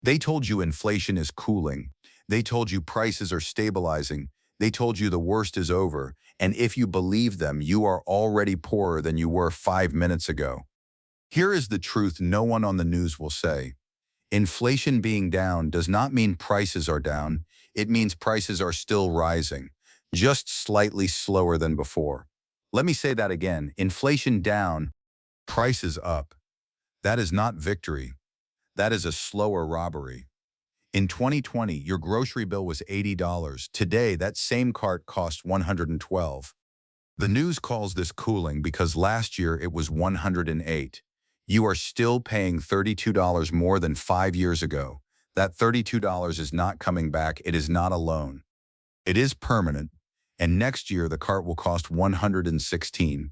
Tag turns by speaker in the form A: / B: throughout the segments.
A: They told you inflation is cooling. They told you prices are stabilizing. They told you the worst is over. And if you believe them, you are already poorer than you were 5 minutes ago. Here is the truth no one on the news will say. Inflation being down does not mean prices are down. It means prices are still rising, just slightly slower than before. Let me say that again. Inflation down, prices up. That is not victory. That is a slower robbery. In 2020, your grocery bill was $80. Today, that same cart cost $112. The news calls this cooling because last year it was $108. You are still paying $32 more than 5 years ago. That $32 is not coming back. It is not a loan. It is permanent, and next year the cart will cost $116.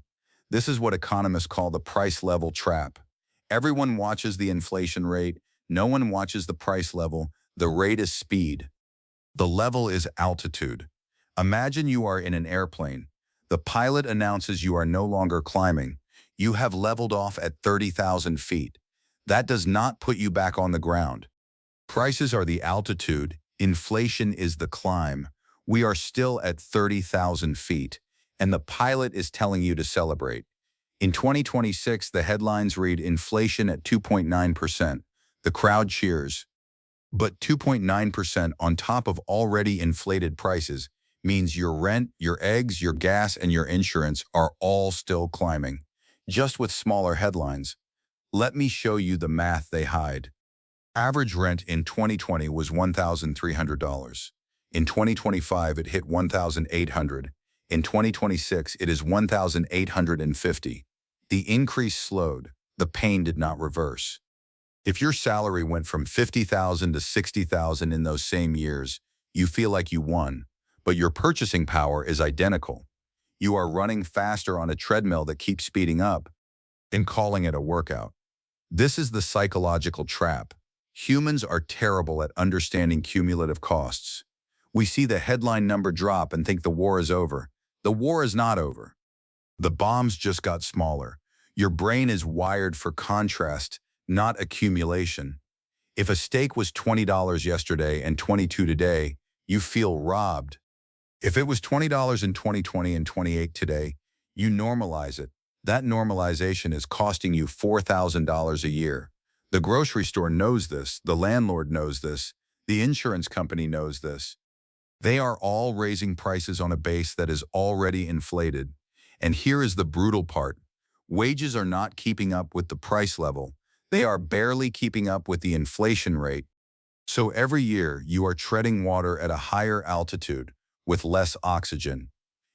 A: This is what economists call the price level trap. Everyone watches the inflation rate. No one watches the price level. The rate is speed. The level is altitude. Imagine you are in an airplane. The pilot announces you are no longer climbing. You have leveled off at 30,000 feet. That does not put you back on the ground. Prices are the altitude. Inflation is the climb. We are still at 30,000 feet, and the pilot is telling you to celebrate. In 2026, the headlines read inflation at 2.9%. The crowd cheers. But 2.9% on top of already inflated prices means your rent, your eggs, your gas, and your insurance are all still climbing, just with smaller headlines. Let me show you the math they hide. Average rent in 2020 was $1,300. In 2025, it hit $1,800. In 2026, it is $1,850. The increase slowed. The pain did not reverse. If your salary went from $50,000 to $60,000 in those same years, you feel like you won, but your purchasing power is identical. You are running faster on a treadmill that keeps speeding up and calling it a workout. This is the psychological trap. Humans are terrible at understanding cumulative costs. We see the headline number drop and think the war is over. The war is not over. The bombs just got smaller. Your brain is wired for contrast, not accumulation. If a steak was $20 yesterday and $22 today, you feel robbed. If it was $20 in 2020 and $28 today, you normalize it. That normalization is costing you $4,000 a year. The grocery store knows this, the landlord knows this, the insurance company knows this. They are all raising prices on a base that is already inflated. And here is the brutal part. Wages are not keeping up with the price level. They are barely keeping up with the inflation rate. So every year, you are treading water at a higher altitude with less oxygen.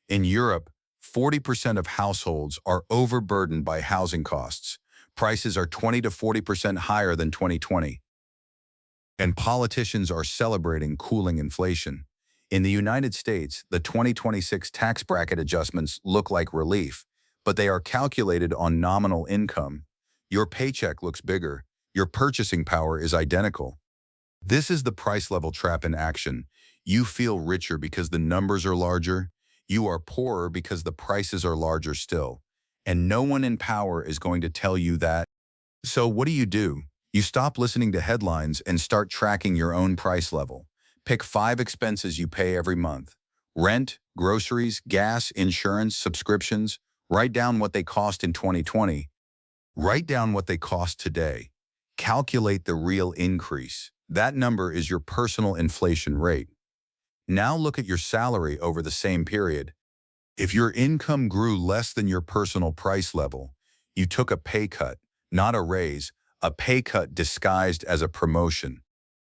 A: In Europe, 40% of households are overburdened by housing costs. Prices are 20 to 40% higher than 2020. And politicians are celebrating cooling inflation. In the United States, the 2026 tax bracket adjustments look like relief, but they are calculated on nominal income. Your paycheck looks bigger. Your purchasing power is identical. This is the price level trap in action. You feel richer because the numbers are larger. You are poorer because the prices are larger still. And no one in power is going to tell you that. So what do? You stop listening to headlines and start tracking your own price level. Pick 5 expenses you pay every month. Rent, groceries, gas, insurance, subscriptions. Write down what they cost in 2020. Write down what they cost today. Calculate the real increase. That number is your personal inflation rate. Now look at your salary over the same period. If your income grew less than your personal price level, you took a pay cut, not a raise, a pay cut disguised as a promotion.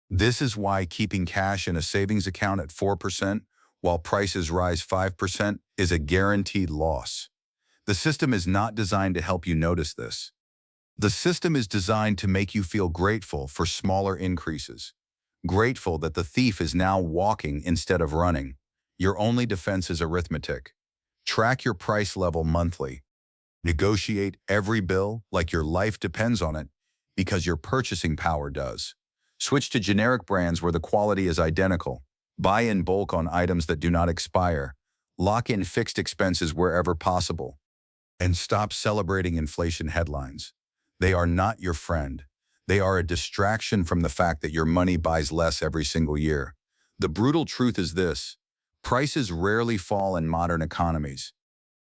A: This is why keeping cash in a savings account at 4% while prices rise 5% is a guaranteed loss. The system is not designed to help you notice this. The system is designed to make you feel grateful for smaller increases. Grateful that the thief is now walking instead of running. Your only defense is arithmetic. Track your price level monthly. Negotiate every bill like your life depends on it because your purchasing power does. Switch to generic brands where the quality is identical. Buy in bulk on items that do not expire. Lock in fixed expenses wherever possible. And stop celebrating inflation headlines. They are not your friend. They are a distraction from the fact that your money buys less every single year. The brutal truth is this: prices rarely fall in modern economies.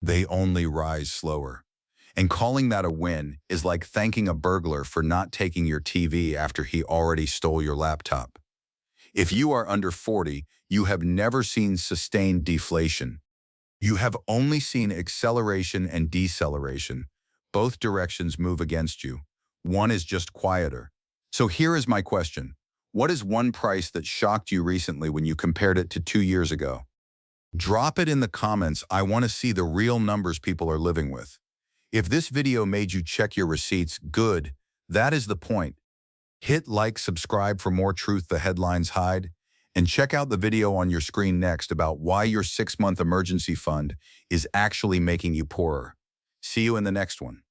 A: They only rise slower. And calling that a win is like thanking a burglar for not taking your TV after he already stole your laptop. If you are under 40, you have never seen sustained deflation. You have only seen acceleration and deceleration. Both directions move against you. One is just quieter. So here is my question. What is one price that shocked you recently when you compared it to 2 years ago? Drop it in the comments. I want to see the real numbers people are living with. If this video made you check your receipts, good. That is the point. Hit like, subscribe for more truth the headlines hide, and check out the video on your screen next about why your 6-month emergency fund is actually making you poorer. See you in the next one.